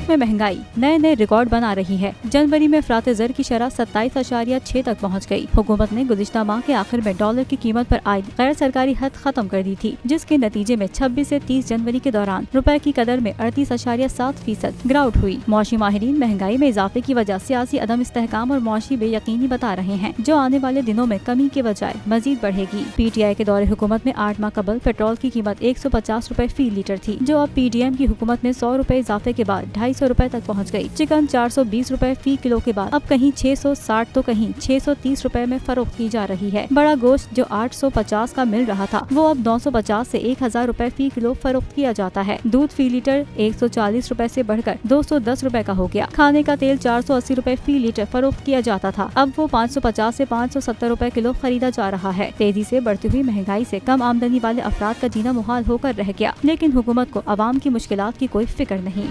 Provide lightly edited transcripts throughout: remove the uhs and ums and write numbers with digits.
मुल्क में महंगाई नए नए रिकॉर्ड बना रही है। जनवरी में फ़रात ज़र की शरह 27.6 तक पहुँच गयी। हुकूमत ने गुज़िश्ता माह के आखिर में डॉलर की कीमत पर आयद गैर सरकारी हद खत्म कर दी थी, जिसके नतीजे में 26 से 30 जनवरी के दौरान रुपए की कदर में 38.7% गिरावट हुई। मौशी माहिरीन महंगाई में इजाफे की वजह सियासी अदम इस्तेहकाम और मौशी बेयकीनी बता रहे हैं, जो आने वाले दिनों में कमी के बजाय मजीद बढ़ेगी। PTI के दौरे हुकूमत में 8 माह कबल पेट्रोल की कीमत 150 रुपए फी लीटर थी, जो अब PDM की हुकूमत में 100 रुपए इजाफे के बाद 250 रुपए तक पहुँच गयी। चिकन 420 रुपए फी किलो के बाद अब कहीं 660 तो कहीं 630 रुपए में फरोख्त की जा रही है। बड़ा गोश्त जो 850 का मिल रहा था, वो अब 950 से 1000 रुपए फी किलो फरोख्त किया जाता है। दूध फी लीटर 140 रुपए से बढ़कर 210 रुपए का हो गया। खाने का तेल 480 रुपए फी लीटर फरोख्त किया जाता था, अब वो 550 से 570 रुपए किलो खरीदा जा रहा है। तेजी से बढ़ती हुई महंगाई से कम आमदनी वाले अफराद का जीना मुहाल होकर रह गया, लेकिन हुकूमत को अवाम की मुश्किलात की कोई फिक्र नहीं।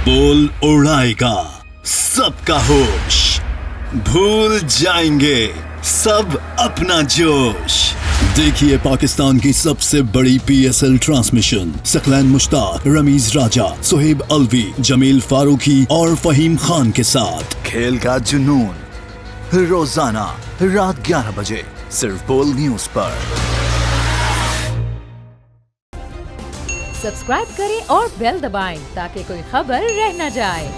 बोल उड़ाएगा सबका होश, भूल जाएंगे सब अपना जोश। देखिए पाकिस्तान की सबसे बड़ी PSL ट्रांसमिशन सकलैन मुश्ताक, रमीज राजा, सुहेब अलवी, जमील फारूकी और फहीम खान के साथ खेल का जुनून रोजाना रात 11 बजे सिर्फ बोल न्यूज पर। सब्सक्राइब करें और बेल दबाएं ताकि कोई खबर रह न जाए।